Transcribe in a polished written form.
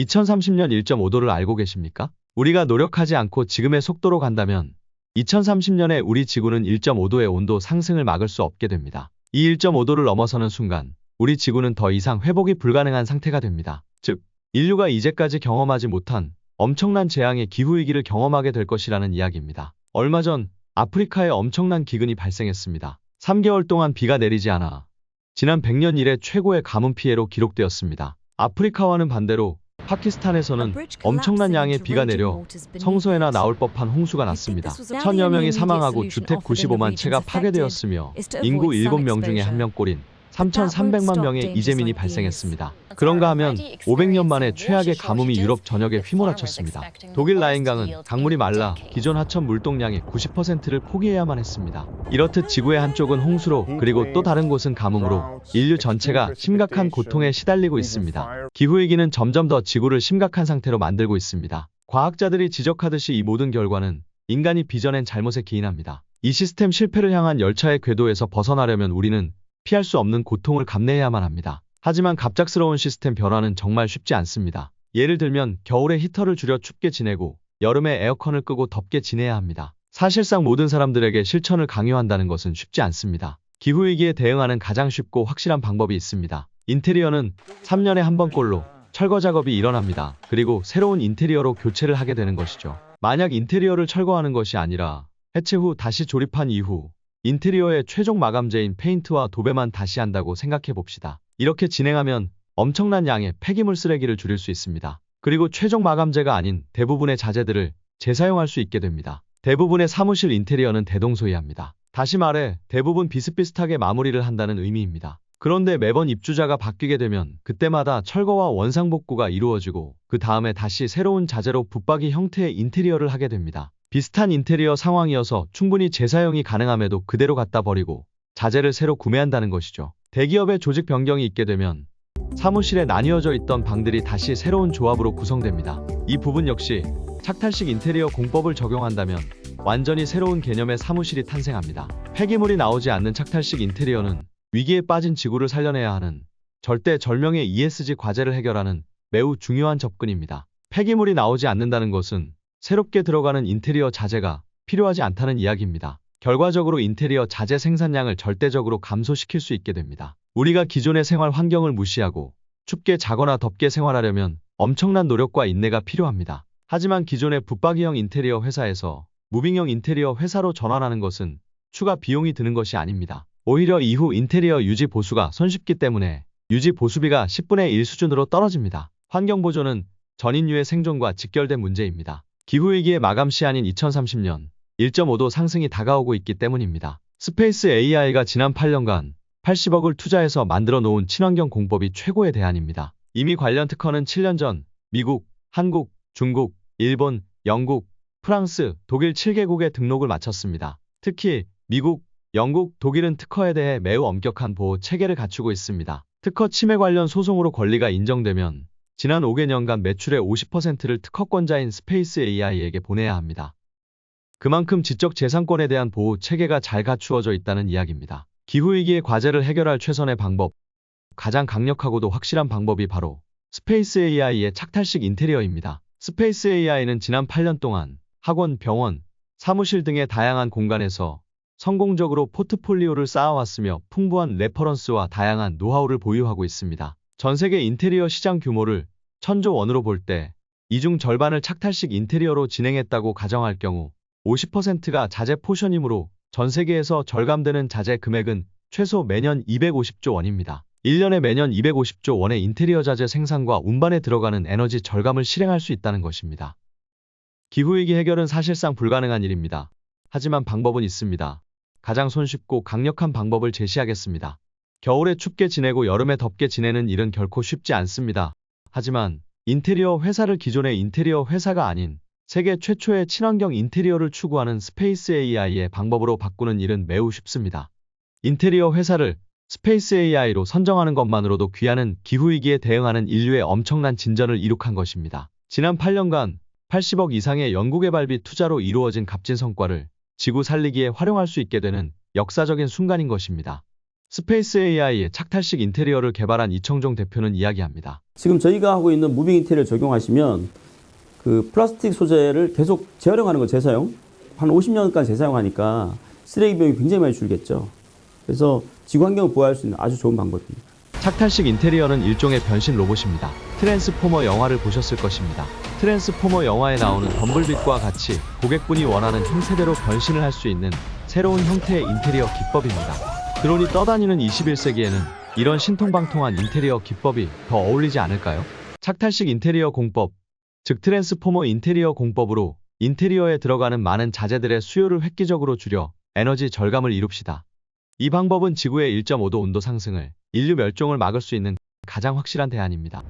2030년 1.5도를 알고 계십니까? 우리가 노력하지 않고 지금의 속도로 간다면 2030년에 우리 지구는 1.5도의 온도 상승을 막을 수 없게 됩니다. 이 1.5도를 넘어서는 순간 우리 지구는 더 이상 회복이 불가능한 상태가 됩니다. 즉, 인류가 이제까지 경험하지 못한 엄청난 재앙의 기후위기를 경험하게 될 것이라는 이야기입니다. 얼마 전 아프리카에 엄청난 기근이 발생했습니다. 3개월 동안 비가 내리지 않아 지난 100년 이래 최고의 가뭄 피해로 기록되었습니다. 아프리카와는 반대로 파키스탄에서는 엄청난 양의 비가 내려 성서에나 나올 법한 홍수가 났습니다. 천여 명이 사망하고 주택 95만 채가 파괴되었으며 인구 7명 중에 1명꼴인 3,300만 명의 이재민이 발생했습니다. 그런가 하면 500년 만에 최악의 가뭄이 유럽 전역에 휘몰아쳤습니다. 독일 라인강은 강물이 말라 기존 하천 물동량의 90%를 포기해야만 했습니다. 이렇듯 지구의 한쪽은 홍수로 그리고 또 다른 곳은 가뭄으로 인류 전체가 심각한 고통에 시달리고 있습니다. 기후위기는 점점 더 지구를 심각한 상태로 만들고 있습니다. 과학자들이 지적하듯이 이 모든 결과는 인간이 빚어낸 잘못에 기인합니다. 이 시스템 실패를 향한 열차의 궤도에서 벗어나려면 우리는 피할 수 없는 고통을 감내해야만 합니다. 하지만 갑작스러운 시스템 변화는 정말 쉽지 않습니다. 예를 들면 겨울에 히터를 줄여 춥게 지내고 여름에 에어컨을 끄고 덥게 지내야 합니다. 사실상 모든 사람들에게 실천을 강요한다는 것은 쉽지 않습니다. 기후위기에 대응하는 가장 쉽고 확실한 방법이 있습니다. 인테리어는 3년에 한 번꼴로 철거 작업이 일어납니다. 그리고 새로운 인테리어로 교체를 하게 되는 것이죠. 만약 인테리어를 철거하는 것이 아니라 해체 후 다시 조립한 이후 인테리어의 최종 마감재인 페인트와 도배만 다시 한다고 생각해 봅시다. 이렇게 진행하면 엄청난 양의 폐기물 쓰레기를 줄일 수 있습니다. 그리고 최종 마감재가 아닌 대부분의 자재들을 재사용할 수 있게 됩니다. 대부분의 사무실 인테리어는 대동소이합니다. 다시 말해 대부분 비슷비슷하게 마무리를 한다는 의미입니다. 그런데 매번 입주자가 바뀌게 되면 그때마다 철거와 원상복구가 이루어지고 그 다음에 다시 새로운 자재로 붙박이 형태의 인테리어를 하게 됩니다. 비슷한 인테리어 상황이어서 충분히 재사용이 가능함에도 그대로 갖다 버리고 자재를 새로 구매한다는 것이죠. 대기업의 조직 변경이 있게 되면 사무실에 나뉘어져 있던 방들이 다시 새로운 조합으로 구성됩니다. 이 부분 역시 착탈식 인테리어 공법을 적용한다면 완전히 새로운 개념의 사무실이 탄생합니다. 폐기물이 나오지 않는 착탈식 인테리어는 위기에 빠진 지구를 살려내야 하는 절대절명의 ESG 과제를 해결하는 매우 중요한 접근입니다. 폐기물이 나오지 않는다는 것은 새롭게 들어가는 인테리어 자재가 필요하지 않다는 이야기입니다. 결과적으로 인테리어 자재 생산량을 절대적으로 감소시킬 수 있게 됩니다. 우리가 기존의 생활 환경을 무시하고 춥게 자거나 덥게 생활하려면 엄청난 노력과 인내가 필요합니다. 하지만 기존의 붙박이형 인테리어 회사에서 무빙형 인테리어 회사로 전환하는 것은 추가 비용이 드는 것이 아닙니다. 오히려 이후 인테리어 유지 보수가 손쉽기 때문에 유지 보수비가 10분의 1 수준으로 떨어집니다. 환경보존은 전 인류의 생존과 직결된 문제입니다. 기후위기의 마감 시한인 2030년 1.5도 상승이 다가오고 있기 때문입니다. 스페이스 AI가 지난 8년간 80억을 투자해서 만들어 놓은 친환경 공법이 최고의 대안입니다. 이미 관련 특허는 7년 전 미국, 한국, 중국, 일본, 영국, 프랑스, 독일 7개국에 등록을 마쳤습니다. 특히 미국, 영국, 독일은 특허에 대해 매우 엄격한 보호 체계를 갖추고 있습니다. 특허 침해 관련 소송으로 권리가 인정되면 지난 5개년간 매출의 50%를 특허권자인 스페이스 AI에게 보내야 합니다. 그만큼 지적재산권에 대한 보호 체계가 잘 갖추어져 있다는 이야기입니다. 기후위기의 과제를 해결할 최선의 방법, 가장 강력하고도 확실한 방법이 바로 스페이스 AI의 착탈식 인테리어입니다. 스페이스 AI는 지난 8년 동안 학원, 병원, 사무실 등의 다양한 공간에서 성공적으로 포트폴리오를 쌓아왔으며 풍부한 레퍼런스와 다양한 노하우를 보유하고 있습니다. 전 세계 인테리어 시장 규모를 1000조 원으로 볼 때 이 중 절반을 착탈식 인테리어로 진행했다고 가정할 경우 50%가 자재 포션이므로 전 세계에서 절감되는 자재 금액은 최소 매년 250조 원입니다. 1년에 매년 250조 원의 인테리어 자재 생산과 운반에 들어가는 에너지 절감을 실행할 수 있다는 것입니다. 기후위기 해결은 사실상 불가능한 일입니다. 하지만 방법은 있습니다. 가장 손쉽고 강력한 방법을 제시하겠습니다. 겨울에 춥게 지내고 여름에 덥게 지내는 일은 결코 쉽지 않습니다. 하지만 인테리어 회사를 기존의 인테리어 회사가 아닌 세계 최초의 친환경 인테리어를 추구하는 스페이스 AI의 방법으로 바꾸는 일은 매우 쉽습니다. 인테리어 회사를 스페이스 AI로 선정하는 것만으로도 귀하는 기후위기에 대응하는 인류의 엄청난 진전을 이룩한 것입니다. 지난 8년간 80억 이상의 연구개발비 투자로 이루어진 값진 성과를 지구 살리기에 활용할 수 있게 되는 역사적인 순간인 것입니다. 스페이스 AI의 착탈식 인테리어를 개발한 이청종 대표는 이야기합니다. 지금 저희가 하고 있는 무빙 인테리어 적용하시면 그 플라스틱 소재를 계속 재활용하는 거 재사용 한 50년간 재사용하니까 쓰레기 비용이 굉장히 많이 줄겠죠. 그래서 지구 환경을 보호할 수 있는 아주 좋은 방법입니다. 착탈식 인테리어는 일종의 변신 로봇입니다. 트랜스포머 영화를 보셨을 것입니다. 트랜스포머 영화에 나오는 덤블빗과 같이 고객분이 원하는 형태대로 변신을 할 수 있는 새로운 형태의 인테리어 기법입니다. 드론이 떠다니는 21세기에는 이런 신통방통한 인테리어 기법이 더 어울리지 않을까요? 착탈식 인테리어 공법, 즉 트랜스포머 인테리어 공법으로 인테리어에 들어가는 많은 자재들의 수요를 획기적으로 줄여 에너지 절감을 이룹시다. 이 방법은 지구의 1.5도 온도 상승을, 인류 멸종을 막을 수 있는 가장 확실한 대안입니다.